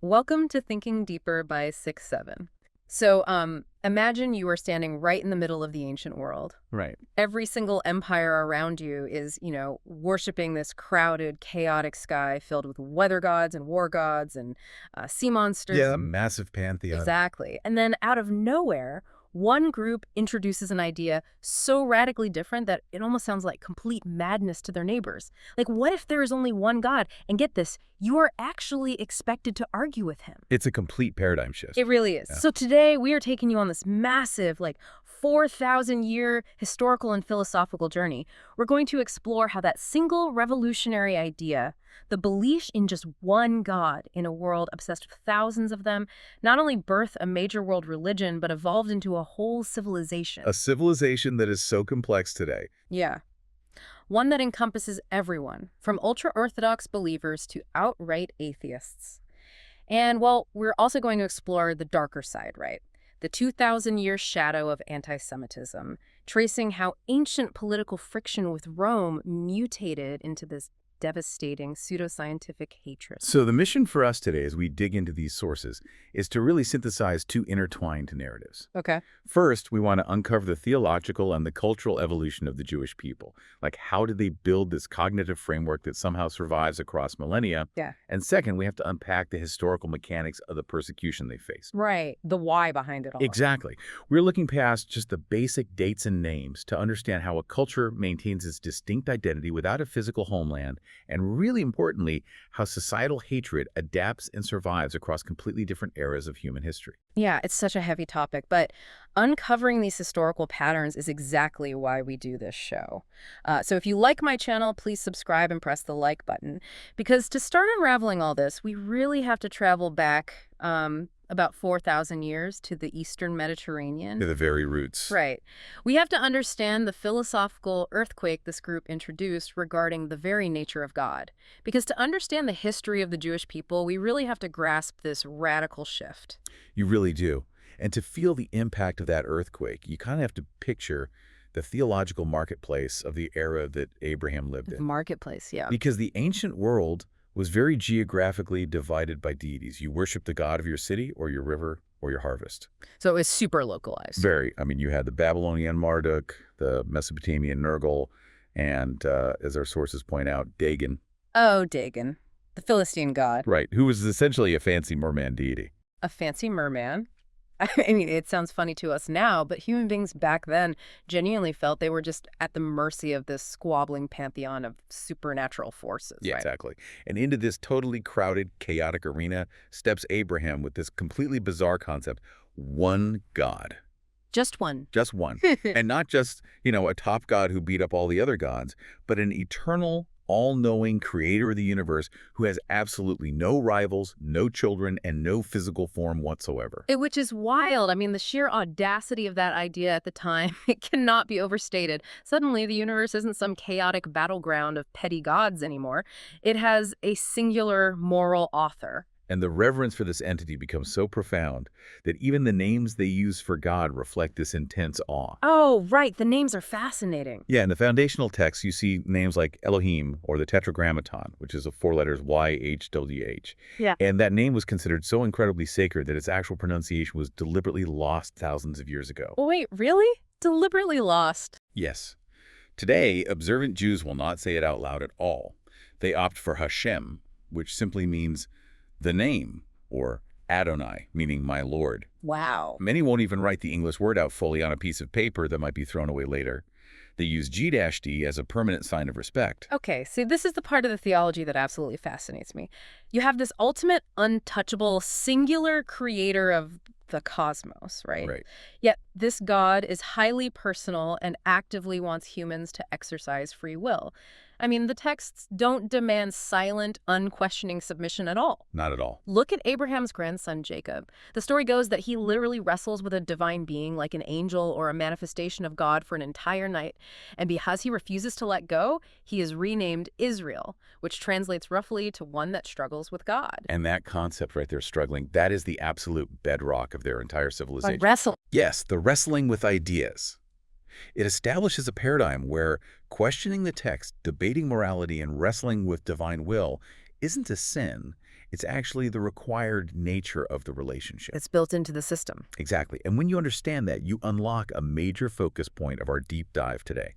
Welcome to Thinking Deeper by 6-7. Imagine you are standing right in the middle of the ancient world. Right. Every single empire around you is, worshiping this crowded, chaotic sky filled with weather gods and war gods and sea monsters. Yeah, a massive pantheon. Exactly. And then out of nowhere, one group introduces an idea so radically different that it almost sounds like complete madness to their neighbors. Like, what if there is only one God? And get this, you are actually expected to argue with him. It's a complete paradigm shift. It really is. Yeah. So today we are taking you on this massive, 4,000-year historical and philosophical journey. We're going to explore how that single revolutionary idea, the belief in just one God in a world obsessed with thousands of them, not only birthed a major world religion, but evolved into a whole civilization. A civilization that is so complex today. Yeah. One that encompasses everyone, from ultra-Orthodox believers to outright atheists. And, well, we're also going to explore the darker side, right? The 2,000-year shadow of anti-Semitism, tracing how ancient political friction with Rome mutated into this devastating pseudoscientific hatred. So the mission for us today as we dig into these sources is to really synthesize two intertwined narratives. Okay. First, we want to uncover the theological and the cultural evolution of the Jewish people. Like, how did they build this cognitive framework that somehow survives across millennia? Yeah. And second, we have to unpack the historical mechanics of the persecution they faced. Right. The why behind it all. Exactly. We're looking past just the basic dates and names to understand how a culture maintains its distinct identity without a physical homeland, and really importantly, how societal hatred adapts and survives across completely different eras of human history. Yeah, it's such a heavy topic, but uncovering these historical patterns is exactly why we do this show. So if you like my channel, please subscribe and press the like button, because to start unraveling all this, we really have to travel back about 4,000 years to the Eastern Mediterranean. To the very roots. Right. We have to understand the philosophical earthquake this group introduced regarding the very nature of God. Because to understand the history of the Jewish people, we really have to grasp this radical shift. You really do. And to feel the impact of that earthquake, you kind of have to picture the theological marketplace of the era that Abraham lived in. Marketplace, yeah. Because the ancient world was very geographically divided by deities. You worship the god of your city or your river or your harvest. So it was super localized. Very. I mean, you had the Babylonian Marduk, the Mesopotamian Nergal, and as our sources point out, Dagon. Oh, Dagon, the Philistine god. Right, who was essentially a fancy merman deity. A fancy merman. I mean, it sounds funny to us now, but human beings back then genuinely felt they were just at the mercy of this squabbling pantheon of supernatural forces. Yeah, right? exactly. And into this totally crowded, chaotic arena steps Abraham with this completely bizarre concept: one God. Just one. Just one. And not just, a top god who beat up all the other gods, but an eternal, all-knowing creator of the universe who has absolutely no rivals, no children, and no physical form whatsoever. Which is wild. I mean, the sheer audacity of that idea at the time, it cannot be overstated. Suddenly, the universe isn't some chaotic battleground of petty gods anymore. It has a singular moral author. And the reverence for this entity becomes so profound that even the names they use for God reflect this intense awe. Oh, right. The names are fascinating. Yeah, in the foundational text, you see names like Elohim or the Tetragrammaton, which is 4 letters YHWH. Yeah. And that name was considered so incredibly sacred that its actual pronunciation was deliberately lost thousands of years ago. Wait, really? Deliberately lost? Yes. Today, observant Jews will not say it out loud at all. They opt for Hashem, which simply means the name, or Adonai, meaning my Lord. Wow. Many won't even write the English word out fully on a piece of paper that might be thrown away later. They use G-D as a permanent sign of respect. Okay, see, this is the part of the theology that absolutely fascinates me. You have this ultimate, untouchable, singular creator of the cosmos, right? Right. Yet this God is highly personal and actively wants humans to exercise free will. I mean, the texts don't demand silent, unquestioning submission at all. Not at all. Look at Abraham's grandson, Jacob. The story goes that he literally wrestles with a divine being like an angel or a manifestation of God for an entire night. And because he refuses to let go, he is renamed Israel, which translates roughly to one that struggles with God. And that concept right there, struggling, that is the absolute bedrock of their entire civilization. Wrestle. Yes, the wrestling with ideas. It establishes a paradigm where questioning the text, debating morality, and wrestling with divine will isn't a sin. It's actually the required nature of the relationship. It's built into the system. Exactly. And when you understand that, you unlock a major focus point of our deep dive today.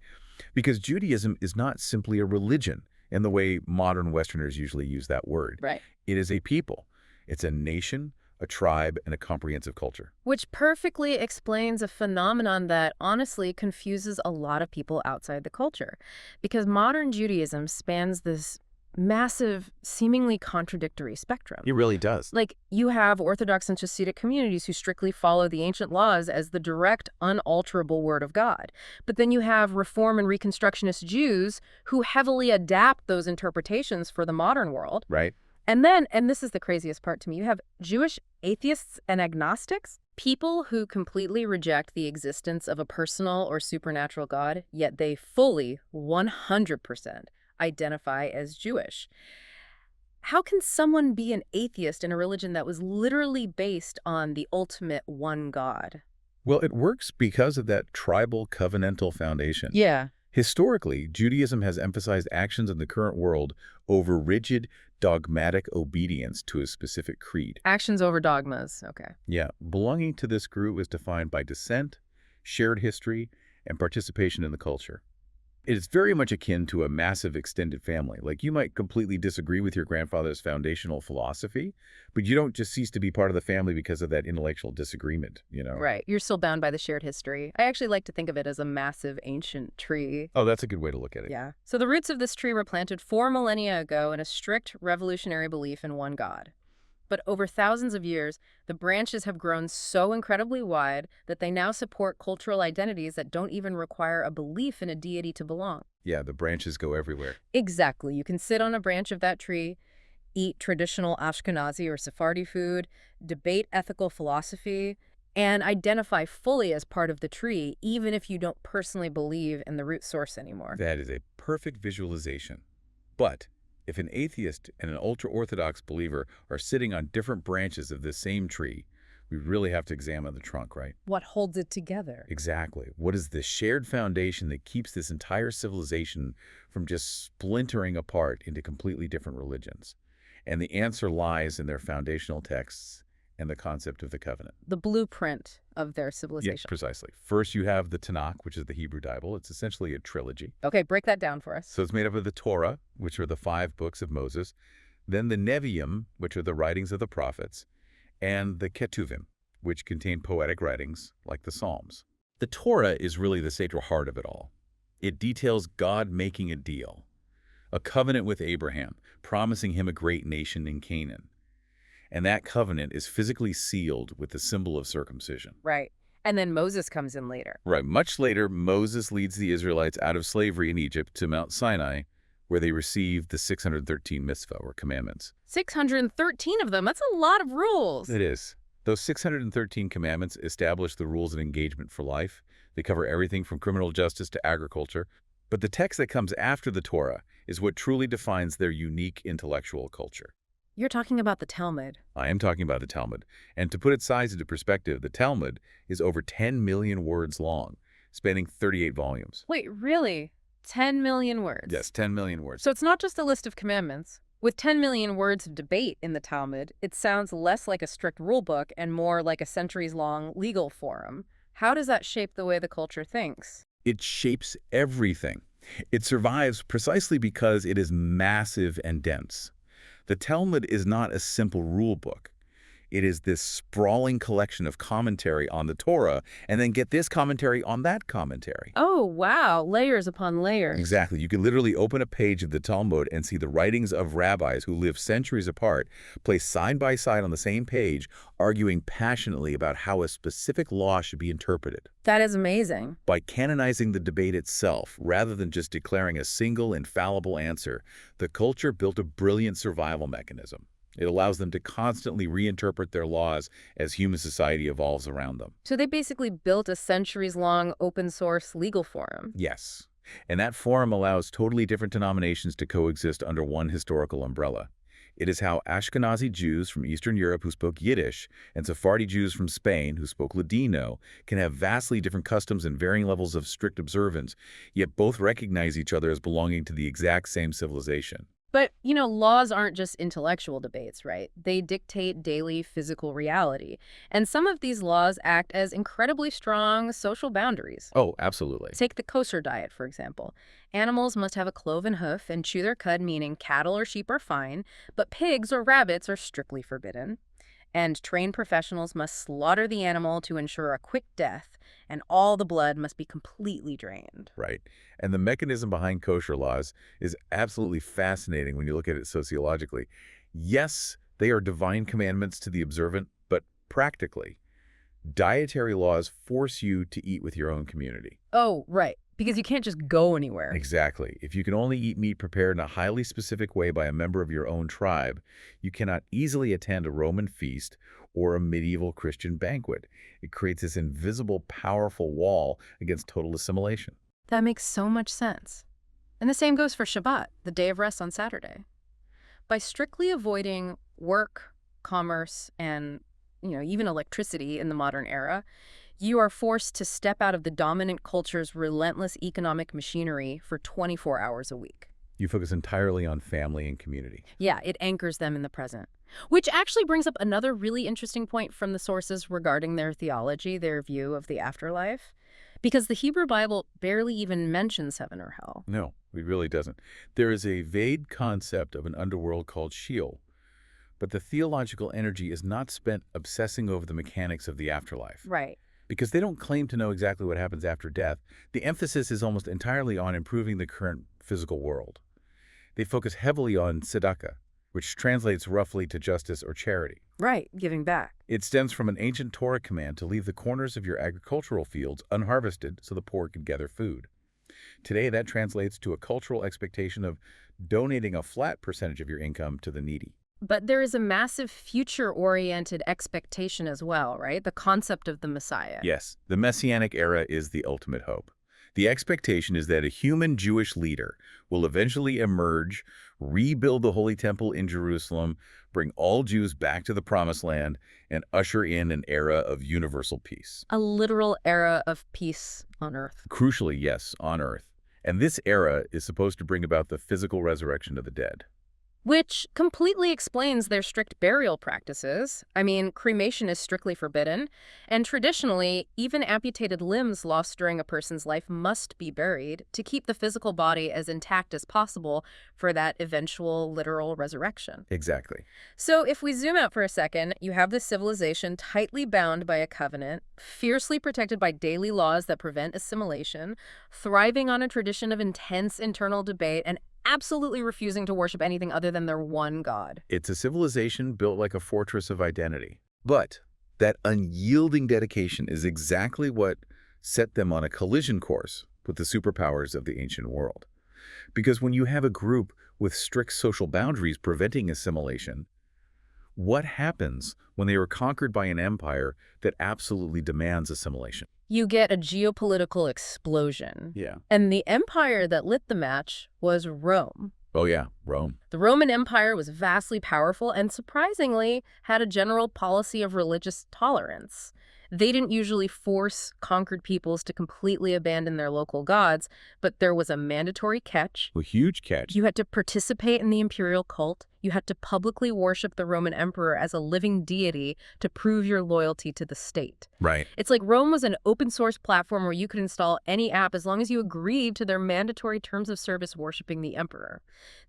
Because Judaism is not simply a religion in the way modern Westerners usually use that word. Right. It is a people. It's a nation, a tribe, and a comprehensive culture. Which perfectly explains a phenomenon that honestly confuses a lot of people outside the culture. Because modern Judaism spans this massive, seemingly contradictory spectrum. It really does. Like, you have Orthodox and Hasidic communities who strictly follow the ancient laws as the direct, unalterable word of God. But then you have Reform and Reconstructionist Jews who heavily adapt those interpretations for the modern world. Right. And then, and this is the craziest part to me, you have Jewish atheists and agnostics, people who completely reject the existence of a personal or supernatural God, yet they fully, 100%, identify as Jewish. How can someone be an atheist in a religion that was literally based on the ultimate one God? Well, it works because of that tribal covenantal foundation. Yeah. Historically, Judaism has emphasized actions in the current world over rigid, dogmatic obedience to a specific creed. Actions over dogmas. Okay. Yeah, belonging to this group is defined by descent, shared history, and participation in the culture. It is very much akin to a massive extended family. Like, you might completely disagree with your grandfather's foundational philosophy, but you don't just cease to be part of the family because of that intellectual disagreement, you know? Right. You're still bound by the shared history. I actually like to think of it as a massive ancient tree. Oh, that's a good way to look at it. Yeah. So the roots of this tree were planted 4 millennia ago in a strict revolutionary belief in one God. But over thousands of years, the branches have grown so incredibly wide that they now support cultural identities that don't even require a belief in a deity to belong. Yeah, the branches go everywhere. Exactly. You can sit on a branch of that tree, eat traditional Ashkenazi or Sephardi food, debate ethical philosophy, and identify fully as part of the tree, even if you don't personally believe in the root source anymore. That is a perfect visualization. But if an atheist and an ultra-Orthodox believer are sitting on different branches of this same tree, we really have to examine the trunk, right? What holds it together? Exactly. What is the shared foundation that keeps this entire civilization from just splintering apart into completely different religions? And the answer lies in their foundational texts and the concept of the covenant. The blueprint of their Yeah, civilization. precisely. First, you have the Tanakh, which is the Hebrew Bible. It's essentially a trilogy. Okay, break that down for us. So it's made up of the Torah, which are the 5 books of Moses, then the Nevi'im, which are the writings of the prophets, and the Ketuvim, which contain poetic writings like the Psalms. The Torah is really the sacred heart of it all. It details God making a deal, a covenant with Abraham, promising him a great nation in Canaan. And that covenant is physically sealed with the symbol of circumcision. Right. And then Moses comes in later. Right. Much later, Moses leads the Israelites out of slavery in Egypt to Mount Sinai, where they receive the 613 mitzvah, or commandments. 613 of them. That's a lot of rules. It is. Those 613 commandments establish the rules of engagement for life. They cover everything from criminal justice to agriculture. But the text that comes after the Torah is what truly defines their unique intellectual culture. You're talking about the Talmud. I am talking about the Talmud. And to put its size into perspective, the Talmud is over 10 million words long, spanning 38 volumes. Wait, really? 10 million words? Yes, 10 million words. So it's not just a list of commandments. With 10 million words of debate in the Talmud, it sounds less like a strict rule book and more like a centuries-long legal forum. How does that shape the way the culture thinks? It shapes everything. It survives precisely because it is massive and dense. The Talmud is not a simple rule book. It is this sprawling collection of commentary on the Torah, and then get this commentary on that commentary. Oh, wow. Layers upon layers. Exactly. You could literally open a page of the Talmud and see the writings of rabbis who lived centuries apart, placed side by side on the same page, arguing passionately about how a specific law should be interpreted. That is amazing. By canonizing the debate itself, rather than just declaring a single infallible answer, the culture built a brilliant survival mechanism. It allows them to constantly reinterpret their laws as human society evolves around them. So they basically built a centuries-long open-source legal forum. Yes. And that forum allows totally different denominations to coexist under one historical umbrella. It is how Ashkenazi Jews from Eastern Europe who spoke Yiddish and Sephardi Jews from Spain who spoke Ladino can have vastly different customs and varying levels of strict observance, yet both recognize each other as belonging to the exact same civilization. But, laws aren't just intellectual debates, right? They dictate daily physical reality. And some of these laws act as incredibly strong social boundaries. Oh, absolutely. Take the kosher diet, for example. Animals must have a cloven hoof and chew their cud, meaning cattle or sheep are fine, but pigs or rabbits are strictly forbidden. And trained professionals must slaughter the animal to ensure a quick death, and all the blood must be completely drained. Right. And the mechanism behind kosher laws is absolutely fascinating when you look at it sociologically. Yes, they are divine commandments to the observant, but practically, dietary laws force you to eat with your own community. Oh, right. Because you can't just go anywhere. Exactly. If you can only eat meat prepared in a highly specific way by a member of your own tribe, you cannot easily attend a Roman feast or a medieval Christian banquet. It creates this invisible, powerful wall against total assimilation. That makes so much sense. And the same goes for Shabbat, the day of rest on Saturday. By strictly avoiding work, commerce, and, even electricity in the modern era, you are forced to step out of the dominant culture's relentless economic machinery for 24 hours a week. You focus entirely on family and community. Yeah, it anchors them in the present. Which actually brings up another really interesting point from the sources regarding their theology, their view of the afterlife. Because the Hebrew Bible barely even mentions heaven or hell. No, it really doesn't. There is a vague concept of an underworld called Sheol, but the theological energy is not spent obsessing over the mechanics of the afterlife. Right. Because they don't claim to know exactly what happens after death, the emphasis is almost entirely on improving the current physical world. They focus heavily on tzedakah, which translates roughly to justice or charity. Right, giving back. It stems from an ancient Torah command to leave the corners of your agricultural fields unharvested so the poor could gather food. Today, that translates to a cultural expectation of donating a flat percentage of your income to the needy. But there is a massive future-oriented expectation as well, right? The concept of the Messiah. Yes, the Messianic era is the ultimate hope. The expectation is that a human Jewish leader will eventually emerge, rebuild the Holy Temple in Jerusalem, bring all Jews back to the Promised Land, and usher in an era of universal peace. A literal era of peace on earth. Crucially, yes, on earth. And this era is supposed to bring about the physical resurrection of the dead. Which completely explains their strict burial practices. I mean, cremation is strictly forbidden, and traditionally, even amputated limbs lost during a person's life must be buried to keep the physical body as intact as possible for that eventual literal resurrection. Exactly. So if we zoom out for a second, you have this civilization tightly bound by a covenant, fiercely protected by daily laws that prevent assimilation, thriving on a tradition of intense internal debate, and absolutely refusing to worship anything other than their one God. It's a civilization built like a fortress of identity. But that unyielding dedication is exactly what set them on a collision course with the superpowers of the ancient world. Because when you have a group with strict social boundaries preventing assimilation, what happens when they are conquered by an empire that absolutely demands assimilation? You get a geopolitical explosion. Yeah. And the empire that lit the match was Rome. Oh yeah, Rome. The Roman Empire was vastly powerful and surprisingly had a general policy of religious tolerance. They didn't usually force conquered peoples to completely abandon their local gods, but there was a mandatory catch. A huge catch. You had to participate in the imperial cult. You had to publicly worship the Roman emperor as a living deity to prove your loyalty to the state. Right. It's like Rome was an open source platform where you could install any app as long as you agreed to their mandatory terms of service worshiping the emperor.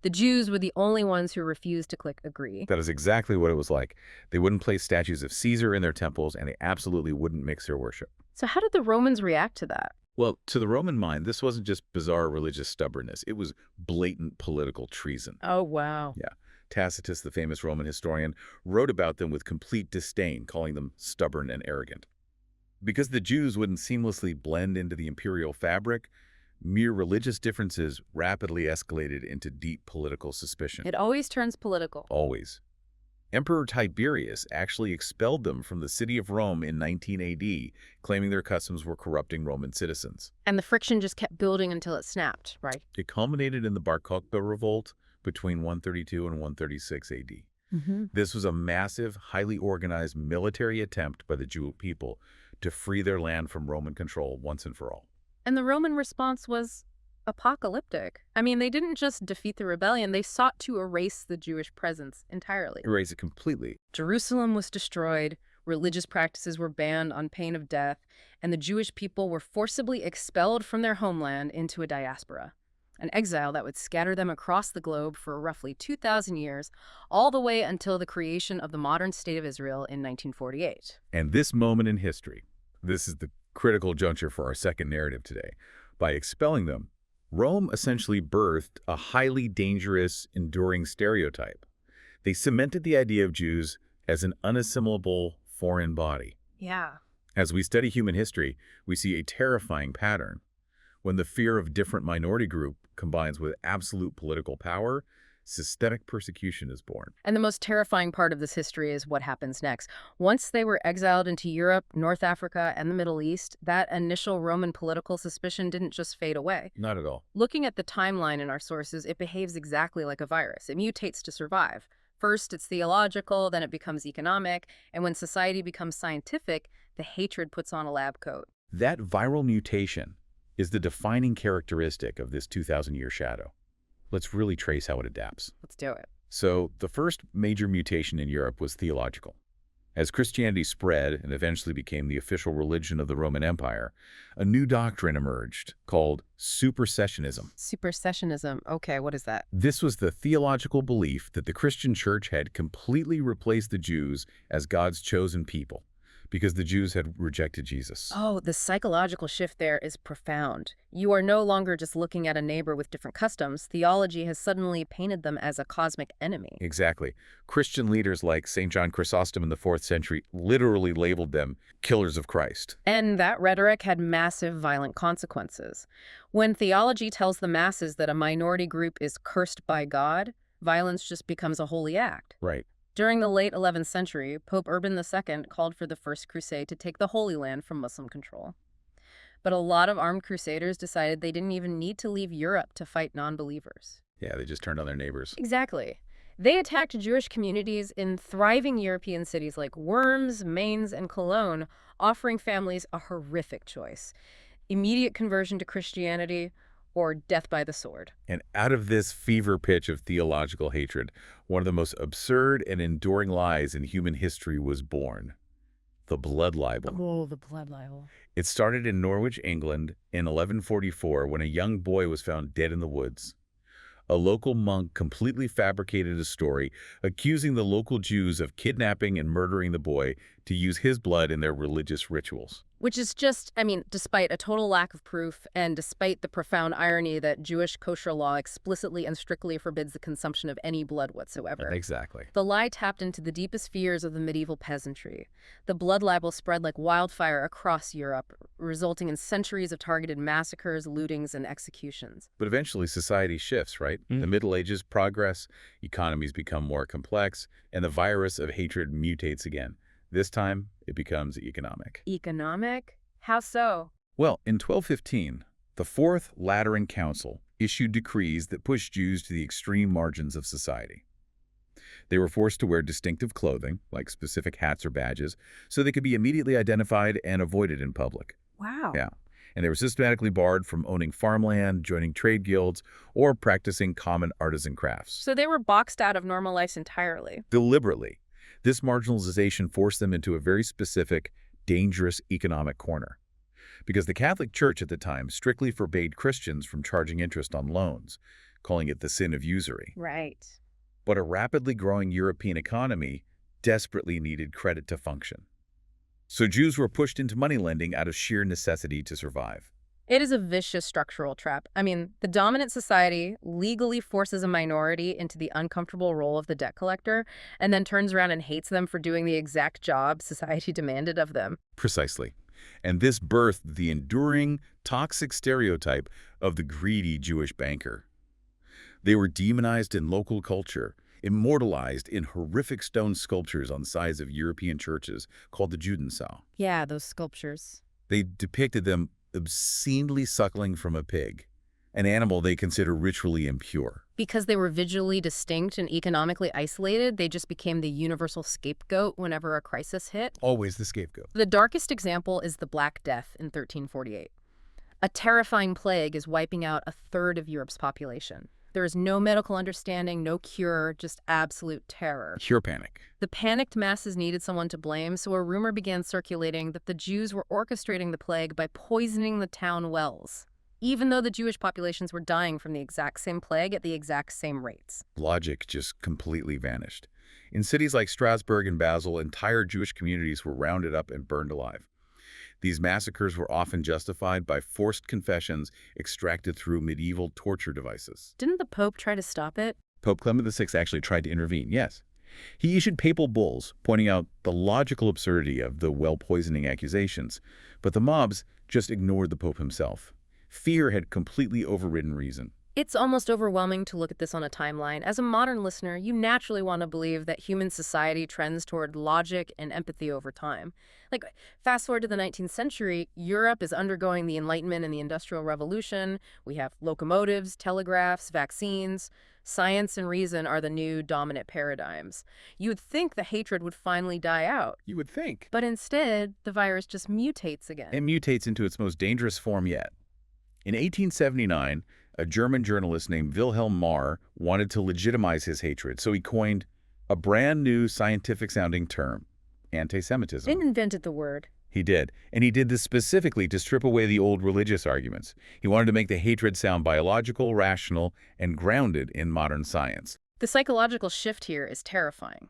The Jews were the only ones who refused to click agree. That is exactly what it was like. They wouldn't place statues of Caesar in their temples, and they absolutely wouldn't mix their worship. So how did the Romans react to that? Well, to the Roman mind, this wasn't just bizarre religious stubbornness. It was blatant political treason. Oh, wow. Yeah. Tacitus, the famous Roman historian, wrote about them with complete disdain, calling them stubborn and arrogant. Because the Jews wouldn't seamlessly blend into the imperial fabric, mere religious differences rapidly escalated into deep political suspicion. It always turns political. Always. Emperor Tiberius actually expelled them from the city of Rome in 19 AD, claiming their customs were corrupting Roman citizens. And the friction just kept building until it snapped, right? It culminated in the Bar Kokhba revolt between 132 and 136 AD. This was a massive, highly organized military attempt by the Jewish people to free their land from Roman control once and for all. And the Roman response was apocalyptic. I mean, they didn't just defeat the rebellion, they sought to erase the Jewish presence entirely. Erase it completely. Jerusalem was destroyed, religious practices were banned on pain of death, and the Jewish people were forcibly expelled from their homeland into a diaspora, an exile that would scatter them across the globe for roughly 2,000 years, all the way until the creation of the modern state of Israel in 1948. And this moment in history, this is the critical juncture for our second narrative today. By expelling them, Rome essentially birthed a highly dangerous, enduring stereotype. They cemented the idea of Jews as an unassimilable foreign body. Yeah. As we study human history, we see a terrifying pattern. When the fear of different minority group combines with absolute political power, systemic persecution is born. And the most terrifying part of this history is what happens next. Once they were exiled into Europe, North Africa, and the Middle East, that initial Roman political suspicion didn't just fade away. Not at all. Looking at the timeline in our sources, it behaves exactly like a virus. It mutates to survive. First, it's theological, then it becomes economic, and when society becomes scientific, the hatred puts on a lab coat. That viral mutation is the defining characteristic of this 2,000-year shadow. Let's really trace how it adapts. Let's do it. So, the first major mutation in Europe was theological. As Christianity spread and eventually became the official religion of the Roman Empire, a new doctrine emerged called supersessionism. Supersessionism. Okay, what is that? This was the theological belief that the Christian church had completely replaced the Jews as God's chosen people, because the Jews had rejected Jesus. Oh, the psychological shift there is profound. You are no longer just looking at a neighbor with different customs. Theology has suddenly painted them as a cosmic enemy. Exactly. Christian leaders like St. John Chrysostom in the 4th century literally labeled them killers of Christ. And that rhetoric had massive violent consequences. When theology tells the masses that a minority group is cursed by God, violence just becomes a holy act. Right. During the late 11th century, Pope Urban II called for the First Crusade to take the Holy Land from Muslim control. But a lot of armed crusaders decided they didn't even need to leave Europe to fight non-believers. Yeah, they just turned on their neighbors. Exactly. They attacked Jewish communities in thriving European cities like Worms, Mainz, and Cologne, offering families a horrific choice: immediate conversion to Christianity or death by the sword. And out of this fever pitch of theological hatred, one of the most absurd and enduring lies in human history was born: the blood libel. Oh, the blood libel. It started in Norwich, England in 1144 when a young boy was found dead in the woods. A local monk completely fabricated a story accusing the local Jews of kidnapping and murdering the boy to use his blood in their religious rituals. Which is just, I mean, despite a total lack of proof and despite the profound irony that Jewish kosher law explicitly and strictly forbids the consumption of any blood whatsoever. Exactly. The lie tapped into the deepest fears of the medieval peasantry. The blood libel spread like wildfire across Europe, resulting in centuries of targeted massacres, lootings, and executions. But eventually society shifts, right? The Middle Ages progress, economies become more complex, and the virus of hatred mutates again. This time, it becomes economic. Economic? How so? Well, in 1215, the Fourth Lateran Council issued decrees that pushed Jews to the extreme margins of society. They were forced to wear distinctive clothing, like specific hats or badges, so they could be immediately identified and avoided in public. Wow. Yeah. And they were systematically barred from owning farmland, joining trade guilds, or practicing common artisan crafts. So they were boxed out of normal life entirely. Deliberately. This marginalization forced them into a very specific, dangerous economic corner. Because the Catholic Church at the time strictly forbade Christians from charging interest on loans, calling it the sin of usury. Right. But a rapidly growing European economy desperately needed credit to function. So Jews were pushed into money lending out of sheer necessity to survive. It is a vicious structural trap. I mean, the dominant society legally forces a minority into the uncomfortable role of the debt collector and then turns around and hates them for doing the exact job society demanded of them. Precisely. And this birthed the enduring, toxic stereotype of the greedy Jewish banker. They were demonized in local culture, immortalized in horrific stone sculptures on the sides of European churches called the Judensaal. Yeah, those sculptures. They depicted them obscenely suckling from a pig, an animal they consider ritually impure. Because they were visually distinct and economically isolated, they just became the universal scapegoat whenever a crisis hit. Always the scapegoat. The darkest example is the Black Death in 1348. A terrifying plague is wiping out a third of Europe's population. There is no medical understanding, no cure, just absolute terror. Pure panic. The panicked masses needed someone to blame, so a rumor began circulating that the Jews were orchestrating the plague by poisoning the town wells, even though the Jewish populations were dying from the exact same plague at the exact same rates. Logic just completely vanished. In cities like Strasbourg and Basel, entire Jewish communities were rounded up and burned alive. These massacres were often justified by forced confessions extracted through medieval torture devices. Didn't the Pope try to stop it? Pope Clement VI actually tried to intervene, yes. He issued papal bulls pointing out the logical absurdity of the well-poisoning accusations, but the mobs just ignored the Pope himself. Fear had completely overridden reason. It's almost overwhelming to look at this on a timeline. As a modern listener, you naturally want to believe that human society trends toward logic and empathy over time. Like, fast forward to the 19th century, Europe is undergoing the Enlightenment and the Industrial Revolution. We have locomotives, telegraphs, vaccines. Science and reason are the new dominant paradigms. You would think the hatred would finally die out. You would think. But instead, the virus just mutates again. It mutates into its most dangerous form yet. In 1879, a German journalist named Wilhelm Marr wanted to legitimize his hatred, so he coined a brand new scientific-sounding term, anti-Semitism. He invented the word. He did, and he did this specifically to strip away the old religious arguments. He wanted to make the hatred sound biological, rational, and grounded in modern science. The psychological shift here is terrifying.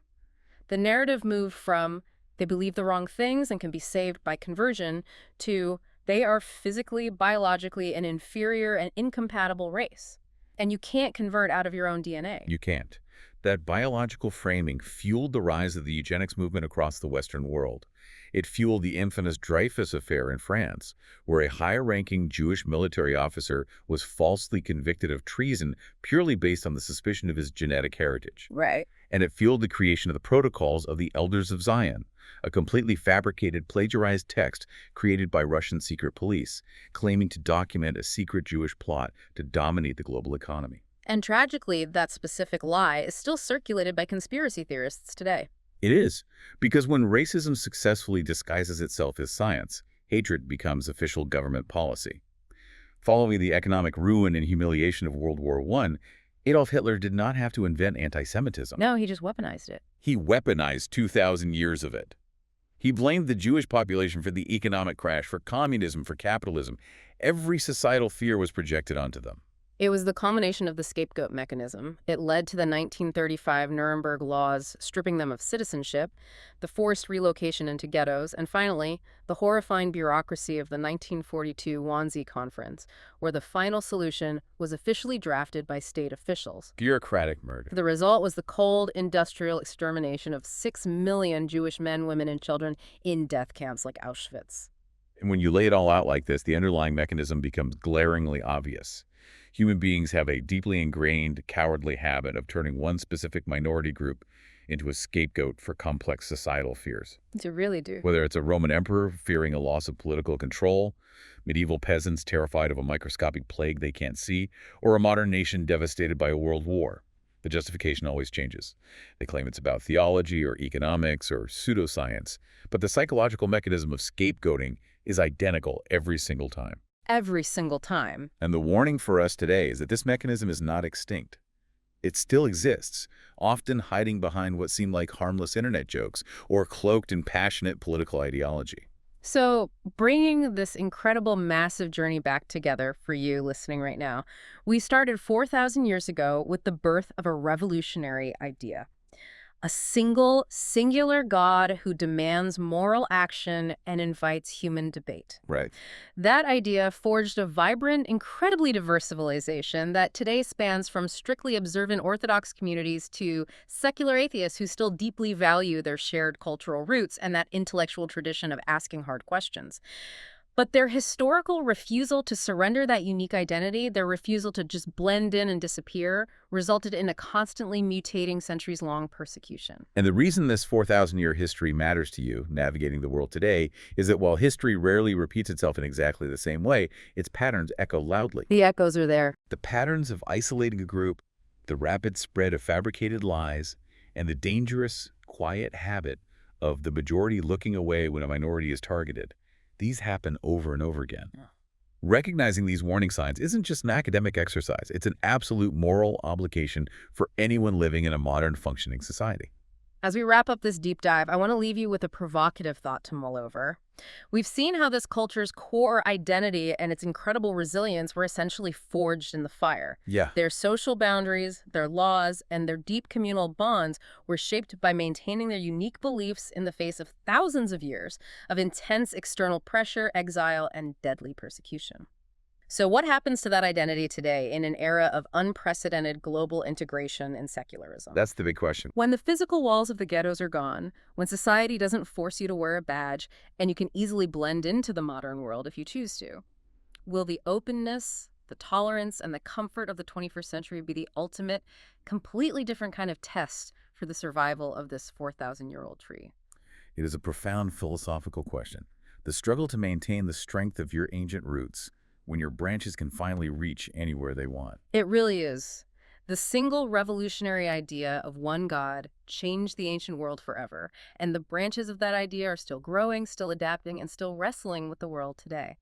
The narrative moved from they believe the wrong things and can be saved by conversion to they are physically, biologically an inferior and incompatible race. And you can't convert out of your own DNA. You can't. That biological framing fueled the rise of the eugenics movement across the Western world. It fueled the infamous Dreyfus affair in France, where a high-ranking Jewish military officer was falsely convicted of treason purely based on the suspicion of his genetic heritage. Right. And it fueled the creation of the Protocols of the Elders of Zion, a completely fabricated, plagiarized text created by Russian secret police, claiming to document a secret Jewish plot to dominate the global economy. And tragically, that specific lie is still circulated by conspiracy theorists today. It is, because when racism successfully disguises itself as science, hatred becomes official government policy. Following the economic ruin and humiliation of World War I, Adolf Hitler did not have to invent anti-Semitism. No, he just weaponized it. He weaponized 2,000 years of it. He blamed the Jewish population for the economic crash, for communism, for capitalism. Every societal fear was projected onto them. It was the culmination of the scapegoat mechanism. It led to the 1935 Nuremberg laws stripping them of citizenship, the forced relocation into ghettos, and finally, the horrifying bureaucracy of the 1942 Wannsee Conference, where the final solution was officially drafted by state officials. Bureaucratic murder. The result was the cold, industrial extermination of 6 million Jewish men, women, and children in death camps like Auschwitz. And when you lay it all out like this, the underlying mechanism becomes glaringly obvious. Human beings have a deeply ingrained, cowardly habit of turning one specific minority group into a scapegoat for complex societal fears. You really do. Whether it's a Roman emperor fearing a loss of political control, medieval peasants terrified of a microscopic plague they can't see, or a modern nation devastated by a world war, the justification always changes. They claim it's about theology or economics or pseudoscience, but the psychological mechanism of scapegoating is identical every single time. Every single time. And the warning for us today is that this mechanism is not extinct. It still exists, often hiding behind what seem like harmless internet jokes or cloaked in passionate political ideology. So, bringing this incredible, massive journey back together for you listening right now, we started 4,000 years ago with the birth of a revolutionary idea. A singular God who demands moral action and invites human debate. Right. That idea forged a vibrant, incredibly diverse civilization that today spans from strictly observant Orthodox communities to secular atheists who still deeply value their shared cultural roots and that intellectual tradition of asking hard questions. But their historical refusal to surrender that unique identity, their refusal to just blend in and disappear, resulted in a constantly mutating centuries-long persecution. And the reason this 4,000-year history matters to you, navigating the world today, is that while history rarely repeats itself in exactly the same way, its patterns echo loudly. The echoes are there. The patterns of isolating a group, the rapid spread of fabricated lies, and the dangerous, quiet habit of the majority looking away when a minority is targeted. These happen over and over again. Recognizing these warning signs isn't just an academic exercise. It's an absolute moral obligation for anyone living in a modern functioning society. As we wrap up this deep dive, I want to leave you with a provocative thought to mull over. We've seen how this culture's core identity and its incredible resilience were essentially forged in the fire. Yeah. Their social boundaries, their laws, and their deep communal bonds were shaped by maintaining their unique beliefs in the face of thousands of years of intense external pressure, exile, and deadly persecution. So what happens to that identity today in an era of unprecedented global integration and secularism? That's the big question. When the physical walls of the ghettos are gone, when society doesn't force you to wear a badge, and you can easily blend into the modern world if you choose to, will the openness, the tolerance, and the comfort of the 21st century be the ultimate, completely different kind of test for the survival of this 4,000-year-old tree? It is a profound philosophical question. The struggle to maintain the strength of your ancient roots when your branches can finally reach anywhere they want. It really is. The single revolutionary idea of one God changed the ancient world forever, and the branches of that idea are still growing, still adapting, and still wrestling with the world today.